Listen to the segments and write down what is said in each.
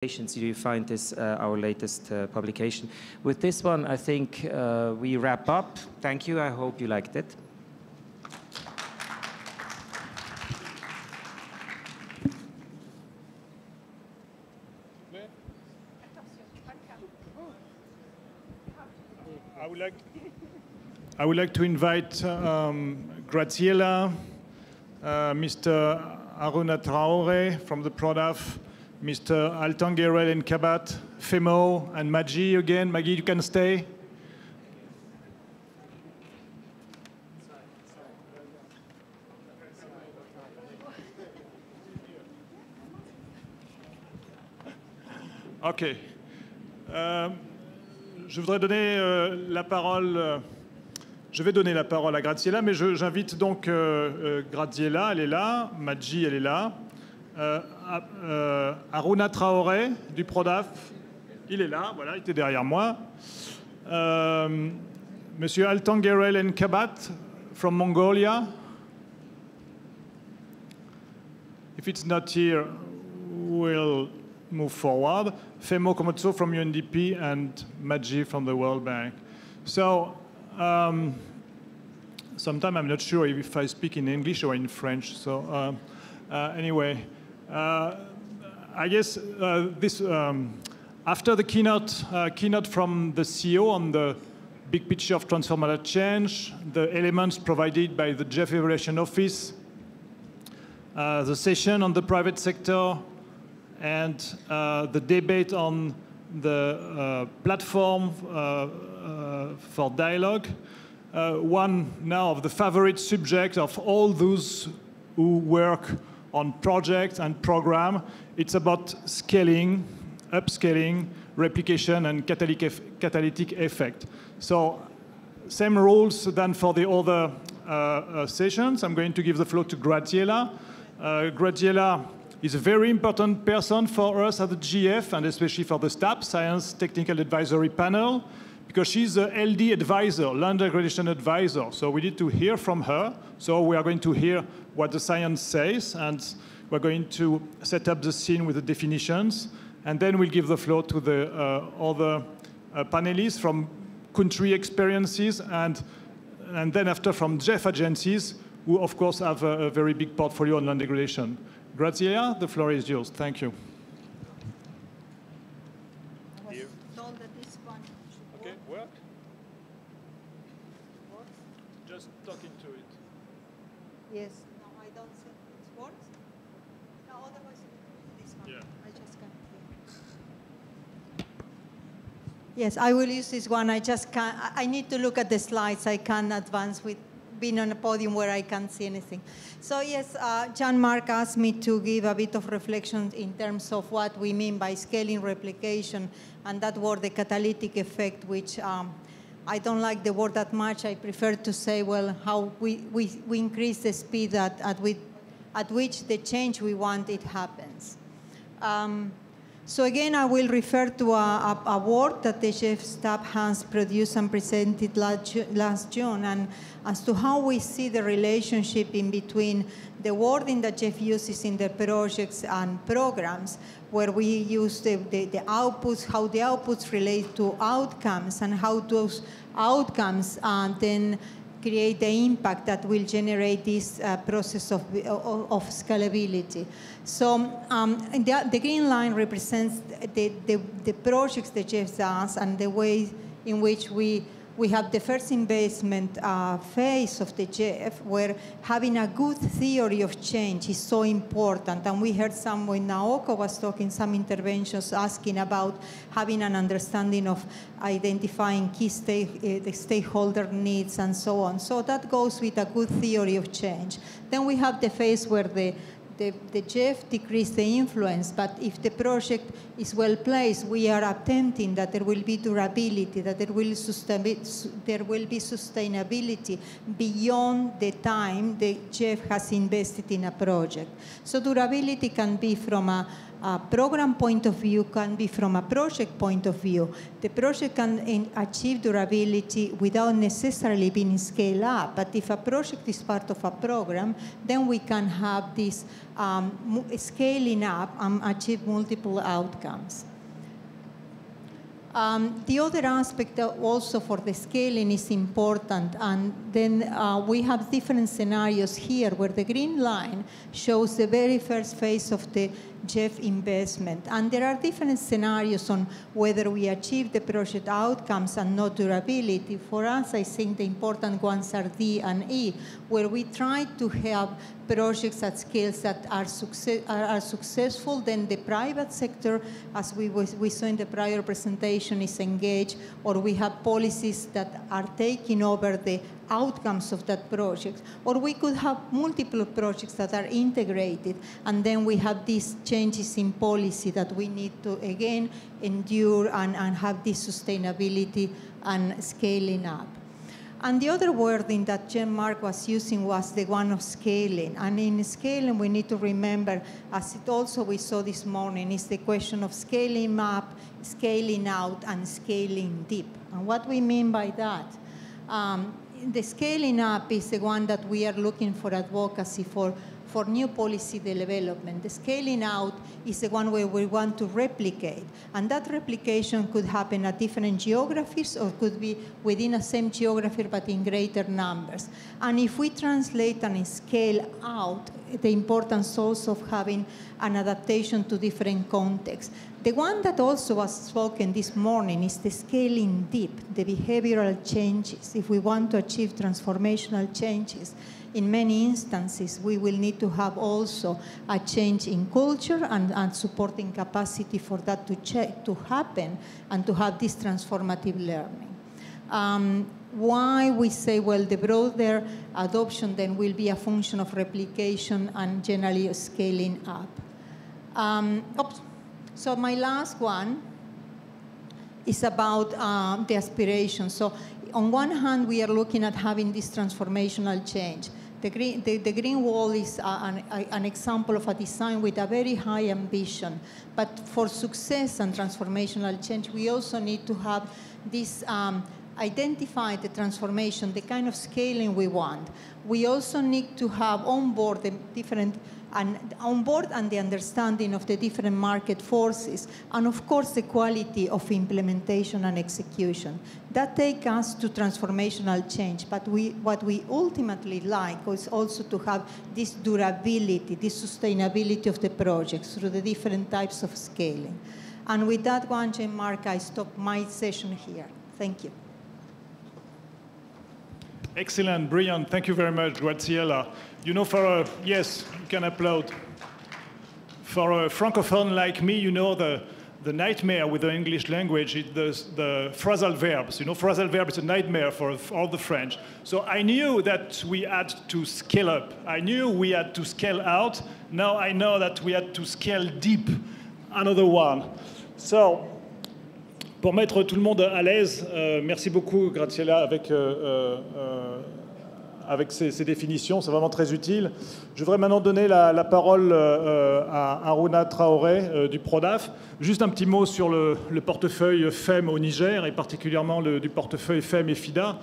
You find this our latest publication. With this one, I think we wrap up. Thank you. I hope you liked it. I would like to invite Graziella, Mr. Aruna Traore from the Prodaf, Mr. Altanguerel and Kabat, Femo, and Maggie again. Maggie, you can stay. OK. Je voudrais donner la parole. Je vais donner la parole à Graziella, mais j'invite donc Graziella, elle est là, Maggie, elle est là. Aruna Traoré du Prodaf, il est là, voilà, il était derrière moi. Monsieur Altanguerel and Kabat from Mongolia. If it's not here, we'll move forward. Femo Komotso from UNDP and Maggie from the World Bank. So, sometimes I'm not sure if I speak in English or in French. So, anyway. I guess after the keynote from the CEO on the big picture of transformative change, the elements provided by the GEF Evaluation Office, the session on the private sector, and the debate on the platform for dialogue, one now of the favorite subject of all those who work on projects and program, it's about scaling, upscaling, replication, and catalytic effect. So, same rules than for the other sessions. I'm going to give the floor to Graziella. Graziella is a very important person for us at the GF, and especially for the STAP, Science Technical Advisory Panel, because she's the LD advisor, Land Degradation Advisor. So we need to hear from her. So we are going to hear what the science says, and we're going to set up the scene with the definitions. And then we'll give the floor to the other panelists from country experiences, and then after from GEF agencies, who of course have a very big portfolio on land degradation. Graziella, the floor is yours. Thank you. Yes. No, I don't see it works. No, otherwise this one. Yeah. I just can't. Yes, I will use this one. I just can't. I need to look at the slides. I can't advance with being on a podium where I can't see anything. So yes, Jean-Marc asked me to give a bit of reflection in terms of what we mean by scaling replication, and that word, the catalytic effect, which I don't like the word that much. I prefer to say, well, how we increase the speed at which the change we want it happens. So again, I will refer to a work that the GEF staff has produced and presented last June, and as to how we see the relationship in between the wording that GEF uses in the projects and programs, where we use the outputs, how the outputs relate to outcomes, and how those outcomes then create the impact that will generate this process of scalability. So the green line represents the projects the GEF does and the way in which we have the first investment phase of the GEF, where having a good theory of change is so important. And we heard when Naoko was talking, some interventions asking about having an understanding of identifying key the stakeholder needs and so on. So that goes with a good theory of change. Then we have the phase where the GEF decrease the influence, but if the project is well placed, we are attempting that there will be durability, that there will be sustainability beyond the time the GEF has invested in a project. So durability can be from a a program point of view can be from a project point of view. The project can achieve durability without necessarily being scaled up. But if a project is part of a program, then we can have this scaling up and achieve multiple outcomes. The other aspect also for the scaling is important, and then we have different scenarios here where the green line shows the very first phase of the GEF investment. And there are different scenarios on whether we achieve the project outcomes and not durability. For us, I think the important ones are D and E, where we try to have projects at scales that are successful. Then the private sector, as we saw in the prior presentation, is engaged, or we have policies that are taking over the outcomes of that project. Or we could have multiple projects that are integrated, and then we have these changes in policy that we need to, again, endure and have this sustainability and scaling up. And the other wording that Jean-Marc was using was the one of scaling. And in scaling, we need to remember, as it also we saw this morning, is the question of scaling up, scaling out, and scaling deep. And what we mean by that, the scaling up is the one that we are looking for advocacy for new policy development. The scaling out is the one where we want to replicate. And that replication could happen at different geographies or could be within the same geography but in greater numbers. And if we translate and scale out, the importance also of having an adaptation to different contexts. The one that also was spoken this morning is the scaling deep, the behavioral changes. If we want to achieve transformational changes, in many instances, we will need to have also a change in culture and supporting capacity for that to happen and to have this transformative learning. Why we say, well, the broader adoption then will be a function of replication and generally scaling up. So my last one is about the aspiration. So on one hand, we are looking at having this transformational change. The green wall is an example of a design with a very high ambition. But for success and transformational change, we also need to have this identify the transformation, the kind of scaling we want. We also need to have on board the different and the understanding of the different market forces, and of course the quality of implementation and execution. That takes us to transformational change, but what we ultimately like is also to have this durability, this sustainability of the projects through the different types of scaling. And with that one, Jean-Marc, I stop my session here. Thank you. Excellent, brilliant. Thank you very much, Graziella. You know, yes, you can applaud. For a Francophone like me, you know, the nightmare with the English language is the phrasal verbs. You know, phrasal verb is a nightmare for all the French. So I knew that we had to scale up. I knew we had to scale out. Now I know that we had to scale deep. Another one. So, pour mettre tout le monde à l'aise, merci beaucoup, Graziella, avec ces définitions, c'est vraiment très utile. Je voudrais maintenant donner la parole à Harouna Traoré du Prodaf. Juste un petit mot sur le portefeuille FEM au Niger, et particulièrement du portefeuille FEM et FIDA.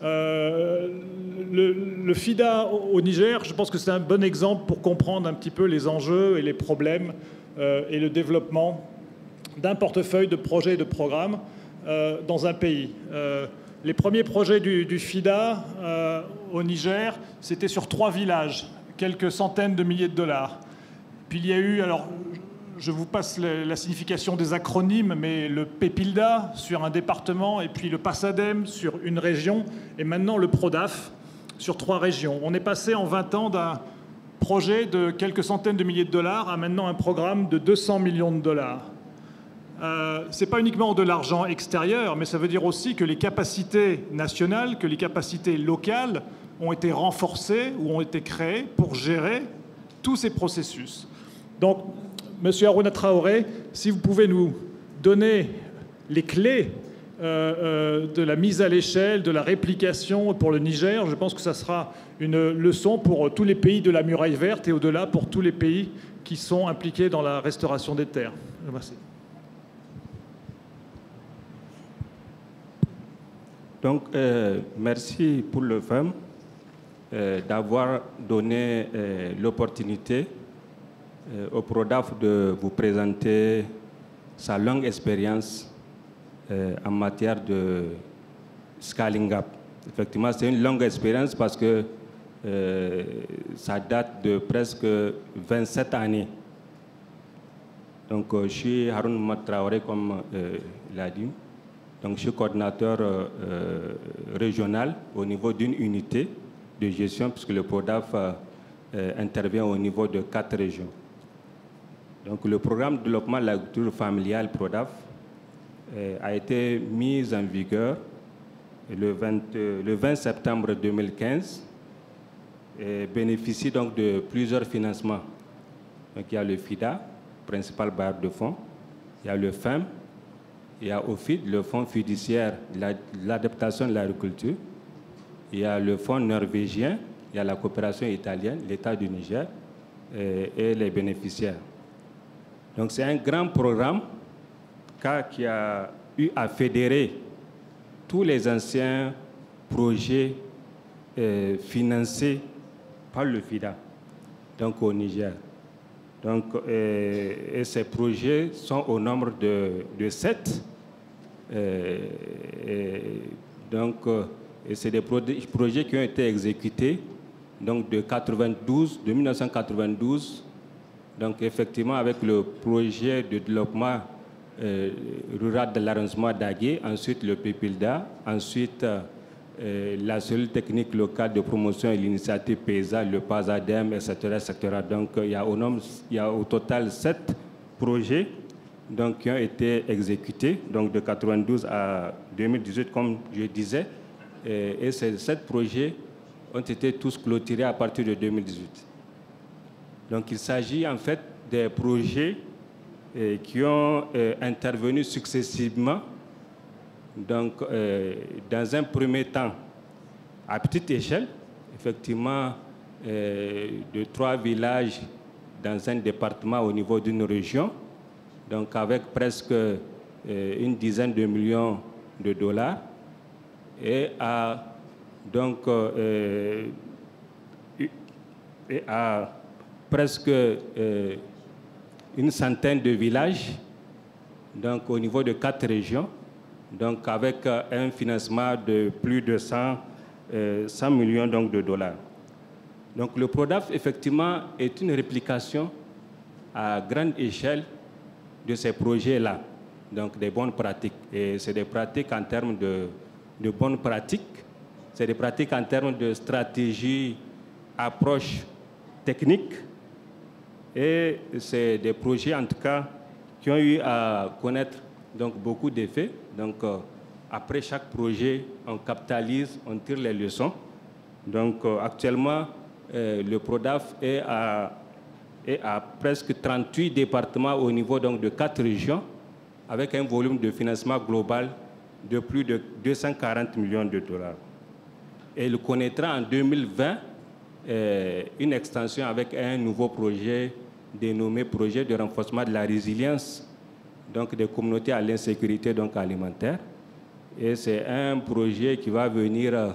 Le FIDA au Niger, je pense que c'est un bon exemple pour comprendre un petit peu les enjeux et les problèmes et le développement d'un portefeuille de projets et de programmes dans un pays. Les premiers projets du FIDA au Niger, c'était sur 3 villages, quelques centaines de milliers de dollars. Puis il y a eu, alors je vous passe la signification des acronymes, mais le PEPILDA sur un département, et puis le PASADEM sur une région, et maintenant le PRODAF sur 3 régions. On est passé en 20 ans d'un projet de quelques centaines de milliers de dollars à maintenant un programme de 200 millions de dollars. Ce n'est pas uniquement de l'argent extérieur, mais ça veut dire aussi que les capacités nationales, que les capacités locales ont été renforcées ou ont été créées pour gérer tous ces processus. Donc, Monsieur Harouna Traoré, si vous pouvez nous donner les clés de la mise à l'échelle, de la réplication pour le Niger, je pense que ça sera une leçon pour tous les pays de la Muraille verte et au-delà pour tous les pays qui sont impliqués dans la restauration des terres. Merci. Donc, merci pour le FEM d'avoir donné l'opportunité au PRODAF de vous présenter sa longue expérience en matière de scaling up. Effectivement, c'est une longue expérience parce que ça date de presque 27 années. Donc, je suis Haroun Mohamed Traoré, comme il a dit. Donc, je suis coordinateur régional au niveau d'une unité de gestion, puisque le PRODAF intervient au niveau de 4 régions. Donc, le programme de développement de l'agriculture familiale PRODAF a été mis en vigueur le 20 septembre 2015 et bénéficie donc de plusieurs financements. Donc, il y a le FIDA, principal bailleur de fonds, il y a le FEM, il y a OFID, le fonds fiduciaire de l'adaptation de l'agriculture, il y a le fonds norvégien, il y a la coopération italienne, l'État du Niger et les bénéficiaires. Donc c'est un grand programme qui a eu à fédérer tous les anciens projets financés par le FIDA, donc au Niger. Donc, et ces projets sont au nombre de 7. Et c'est des projets qui ont été exécutés donc de 1992. Donc, effectivement, avec le projet de développement rural de l'arrondissement d'Agué, ensuite le PEPILDA, ensuite la cellule technique locale de promotion et l'initiative paysanne, le PASADEM, etc., etc. Donc, il y a au total 7 projets donc, qui ont été exécutés, donc de 92 à 2018, comme je disais. Et ces 7 projets ont été tous clôturés à partir de 2018. Donc, il s'agit en fait des projets qui ont intervenu successivement. Donc, dans un premier temps, à petite échelle, effectivement, de 3 villages dans un département au niveau d'une région, donc avec presque une dizaine de millions de dollars, et à presque une centaine de villages, donc au niveau de 4 régions, donc avec un financement de plus de 100 millions donc, de dollars. Donc le PRODAF, effectivement, est une réplication à grande échelle de ces projets-là, donc des bonnes pratiques. Et c'est des pratiques en termes de bonnes pratiques, c'est des pratiques en termes de stratégie, approche technique, et c'est des projets, en tout cas, qui ont eu à connaître donc, beaucoup d'effets. Donc, après chaque projet, on capitalise, on tire les leçons. Donc, actuellement, le PRODAF est à presque 38 départements au niveau donc, de 4 régions, avec un volume de financement global de plus de 240 millions de dollars. Et il connaîtra en 2020 une extension avec un nouveau projet dénommé projet de renforcement de la résilience donc des communautés à l'insécurité donc alimentaire. Et c'est un projet qui va venir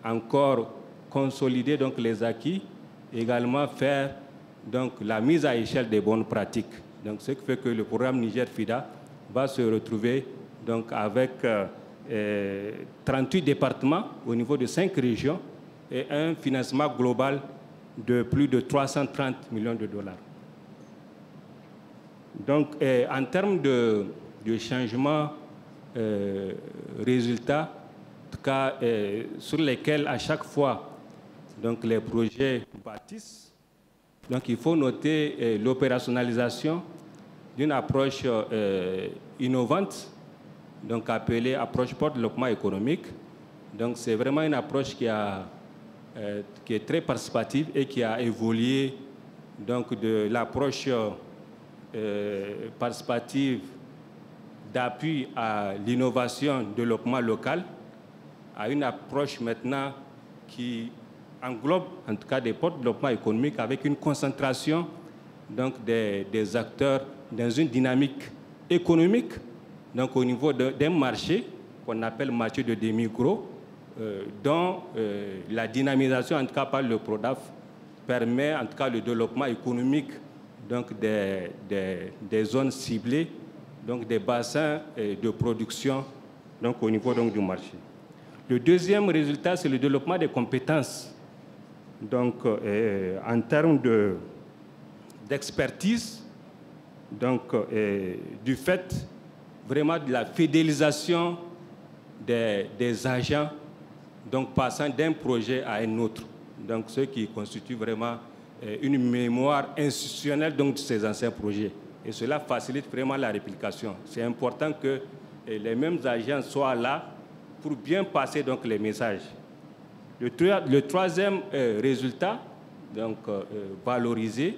encore consolider donc les acquis, également faire donc la mise à échelle des bonnes pratiques. Donc ce qui fait que le programme Niger FIDA va se retrouver donc avec 38 départements au niveau de 5 régions et un financement global de plus de 330 millions de dollars. Donc, en termes de changement résultats, en tout cas, sur lesquels à chaque fois donc, les projets bâtissent, donc il faut noter l'opérationnalisation d'une approche innovante, donc appelée approche pour le développement économique. Donc, c'est vraiment une approche qui est très participative et qui a évolué donc, de l'approche participative d'appui à l'innovation, développement local, à une approche maintenant qui englobe en tout cas des ports de développement économique avec une concentration donc, des acteurs dans une dynamique économique, donc au niveau d'un marché qu'on appelle marché de demi-gros, dont la dynamisation, en tout cas par le PRODAF, permet en tout cas le développement économique donc des zones ciblées, donc des bassins de production donc, au niveau donc, du marché. Le deuxième résultat, c'est le développement des compétences. Donc, en termes d'expertise, donc, du fait vraiment de la fidélisation des agents, donc passant d'un projet à un autre. Donc, ce qui constitue vraiment une mémoire institutionnelle donc, de ces anciens projets. Et cela facilite vraiment la réplication. C'est important que les mêmes agents soient là pour bien passer donc, les messages. Le troisième résultat, donc, valorisé,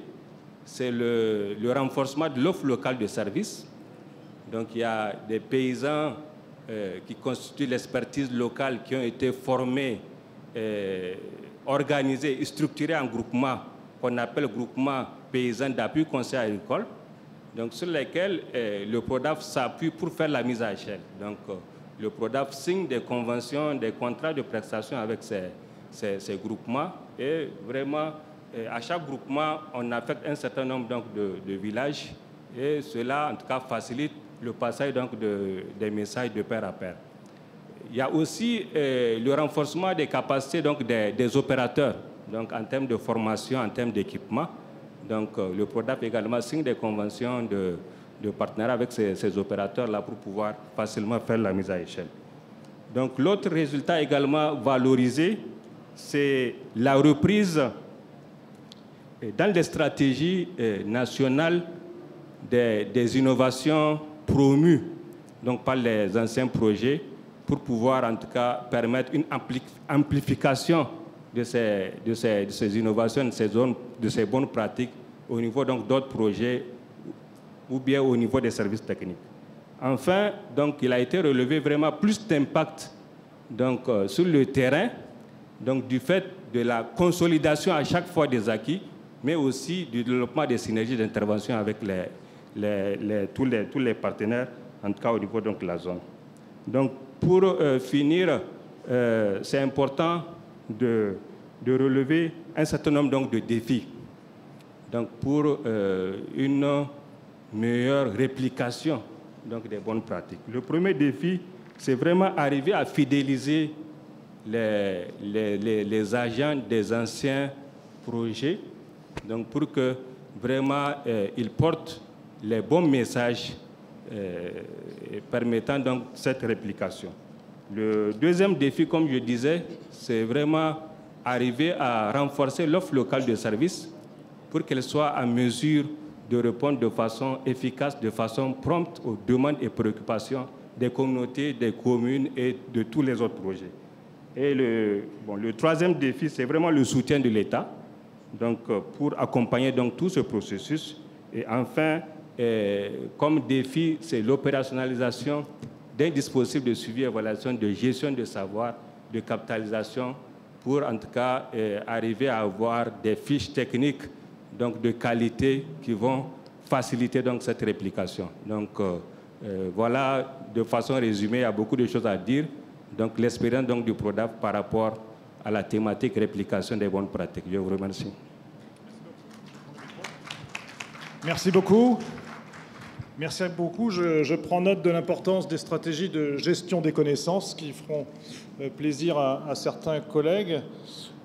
c'est le renforcement de l'offre locale de services. Donc, il y a des paysans qui constituent l'expertise locale, qui ont été formés, organisés et structurés en groupements qu'on appelle groupements paysans d'appui conseil agricole, donc sur lesquels le PRODAF s'appuie pour faire la mise à échelle. Donc, le PRODAF signe des conventions, des contrats de prestation avec ces groupements et vraiment, à chaque groupement, on affecte un certain nombre donc, de villages et cela, en tout cas, facilite le passage donc, des messages de pair à pair. Il y a aussi le renforcement des capacités donc, des opérateurs, donc, en termes de formation, en termes d'équipement. Donc, le PRODAF également signe des conventions de partenariat avec ces opérateurs-là pour pouvoir facilement faire la mise à échelle. Donc, l'autre résultat également valorisé, c'est la reprise dans les stratégies nationales des innovations promues donc, par les anciens projets pour pouvoir en tout cas permettre une amplification de ces innovations, de ces bonnes pratiques au niveau d'autres projets ou bien au niveau des services techniques. Enfin, donc, il a été relevé vraiment plus d'impact sur le terrain, donc, du fait de la consolidation à chaque fois des acquis, mais aussi du développement des synergies d'intervention avec tous les partenaires, en tout cas au niveau de la zone. Donc, pour finir, c'est important de relever un certain nombre donc, de défis donc, pour une meilleure réplication donc, des bonnes pratiques. Le premier défi, c'est vraiment arriver à fidéliser les agents des anciens projets donc, pour que vraiment ils portent les bons messages permettant donc cette réplication. Le deuxième défi, comme je disais, c'est vraiment arriver à renforcer l'offre locale de services pour qu'elle soit en mesure de répondre de façon efficace, de façon prompte aux demandes et préoccupations des communautés, des communes et de tous les autres projets. Et le troisième défi, c'est vraiment le soutien de l'État donc, pour accompagner donc, tout ce processus. Et enfin, comme défi, c'est l'opérationnalisation d'un dispositif de suivi et évaluation, de gestion de savoir, de capitalisation, pour en tout cas arriver à avoir des fiches techniques donc, de qualité qui vont faciliter donc, cette réplication. Donc voilà, de façon résumée, il y a beaucoup de choses à dire. Donc l'expérience donc, du PRODAF par rapport à la thématique réplication des bonnes pratiques. Je vous remercie. Merci beaucoup. Merci beaucoup. Je prends note de l'importance des stratégies de gestion des connaissances qui feront plaisir à certains collègues.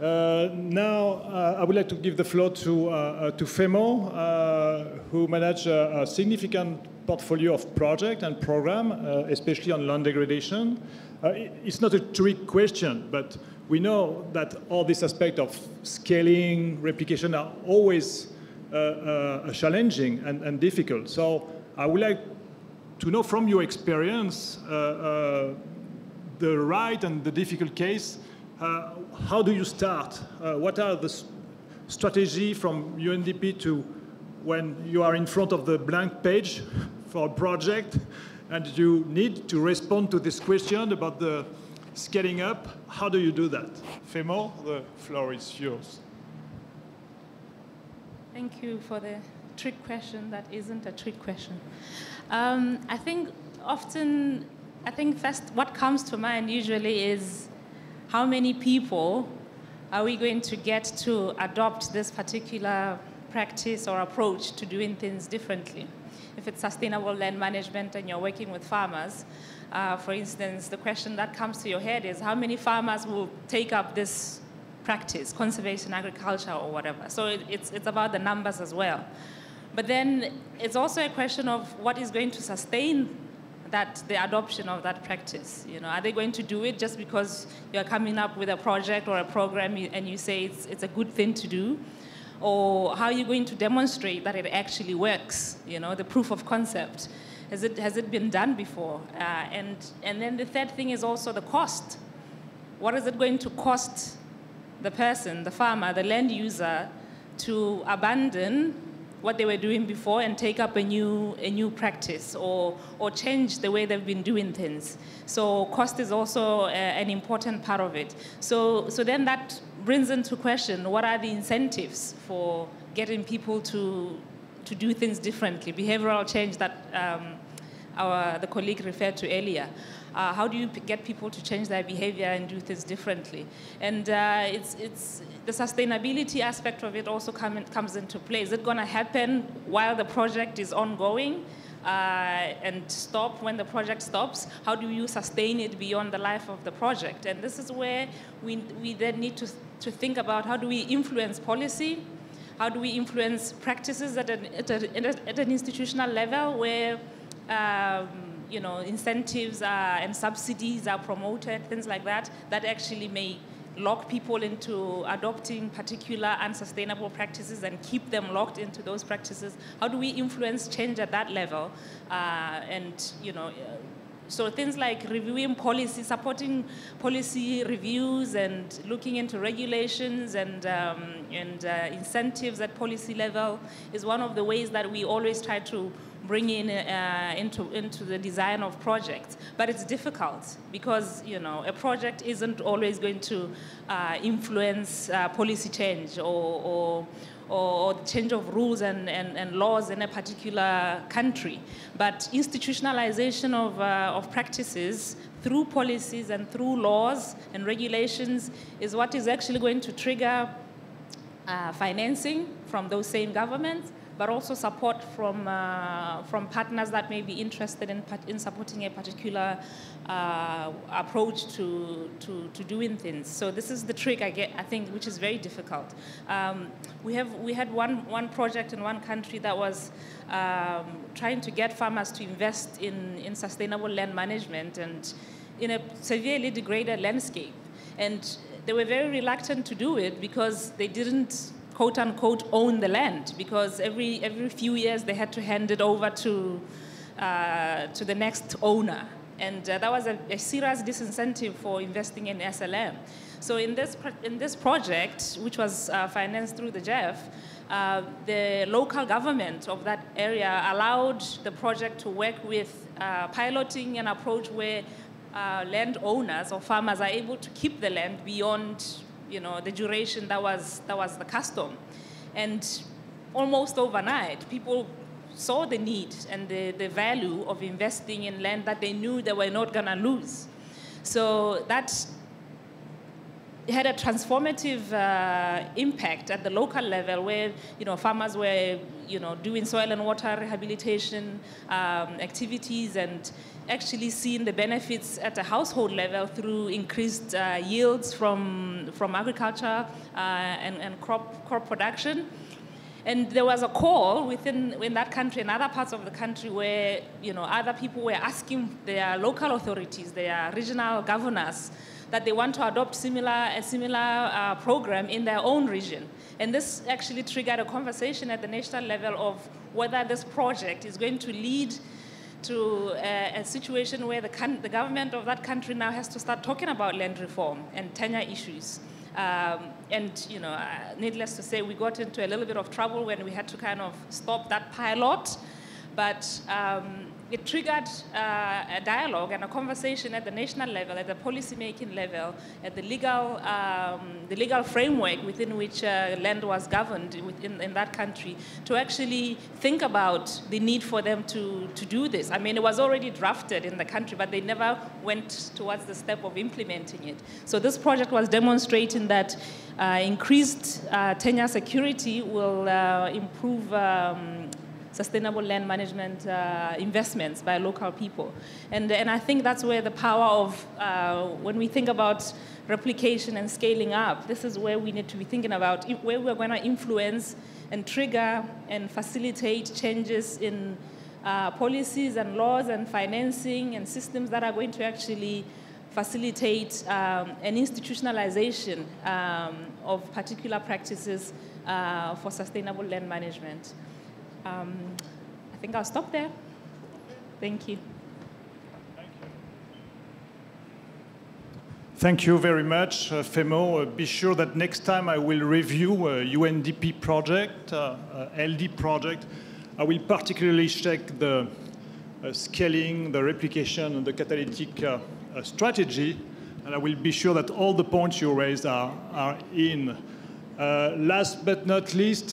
Now, I would like to give the floor to Femo, who manages a significant portfolio of projects and programs, especially on land degradation. It's not a trick question, but we know that all these aspects of scaling, replication are always challenging and difficult. So I would like to know from your experience the right and the difficult case. How do you start? What are the strategies from UNDP to when you are in front of the blank page for a project and you need to respond to this question about the scaling up. How do you do that? Femo, the floor is yours. Thank you for the trick question that isn't a trick question. I think first what comes to mind usually is how many people are we going to get to adopt this particular practice or approach to doing things differently. If it's sustainable land management and you're working with farmers, for instance, the question that comes to your head is how many farmers will take up this practice, conservation agriculture or whatever. So it's about the numbers as well. But then it's also a question of what is going to sustain the adoption of that practice. You know, are they going to do it just because you're coming up with a project or a program and you say it's a good thing to do? Or how are you going to demonstrate that it actually works? You know, the proof of concept. Has it been done before? And then the third thing is also the cost. What is it going to cost the person, the farmer, the land user, to abandon what they were doing before and take up a new practice or change the way they've been doing things? So cost is also an important part of it. So then that brings into question, what are the incentives for getting people to do things differently? Behavioral change that the colleague referred to earlier. How do you get people to change their behavior and do things differently? And it's the sustainability aspect of it also comes into play. Is it going to happen while the project is ongoing and stop when the project stops? How do you sustain it beyond the life of the project? And this is where we then need to think about how do we influence policy? How do we influence practices at an institutional level where you know, incentives and subsidies are promoted, things like that, that actually may lock people into adopting particular unsustainable practices and keep them locked into those practices? How do we influence change at that level? And, you know, so things like reviewing policy, supporting policy reviews and looking into regulations and incentives at policy level is one of the ways that we always try to bring in into the design of projects. But it's difficult because, you know, a project isn't always going to influence policy change or change of rules and laws in a particular country. But institutionalization of practices through policies and through laws and regulations is what is actually going to trigger financing from those same governments, but also support from partners that may be interested in supporting a particular approach to doing things. So this is the trick I think, which is very difficult. We had one project in one country that was trying to get farmers to invest in sustainable land management and in a severely degraded landscape. And they were very reluctant to do it because they didn't, quote unquote, own the land, because every few years they had to hand it over to the next owner. And that was a serious disincentive for investing in SLM. So in this project, which was financed through the GEF, the local government of that area allowed the project to work with piloting an approach where landowners or farmers are able to keep the land beyond, you know, the duration that was the custom. And almost overnight, people saw the need and the value of investing in land that they knew they were not going to lose. So that had a transformative impact at the local level where, you know, farmers were, you know, doing soil and water rehabilitation activities and actually seeing the benefits at a household level through increased yields from agriculture and crop production. And there was a call in that country and other parts of the country where, you know, other people were asking their local authorities, their regional governors, that they want to adopt a similar program in their own region. And this actually triggered a conversation at the national level of whether this project is going to lead to a situation where the government of that country now has to start talking about land reform and tenure issues. And, you know, needless to say, we got into a little bit of trouble when we had to kind of stop that pilot. but it triggered a dialogue and a conversation at the national level, at the policy-making level, at the legal framework within which land was governed in that country, to actually think about the need for them to do this. I mean, it was already drafted in the country, but they never went towards the step of implementing it. So this project was demonstrating that increased tenure security will improve sustainable land management investments by local people. And I think that's where the power of, when we think about replication and scaling up, this is where we need to be thinking about where we're going to influence and trigger and facilitate changes in policies and laws and financing and systems that are going to actually facilitate an institutionalization of particular practices for sustainable land management. I think I'll stop there. Thank you. Thank you very much, Femo. Be sure that next time I will review UNDP project, LD project, I will particularly check the scaling, the replication, and the catalytic strategy, and I will be sure that all the points you raised are in. Last but not least,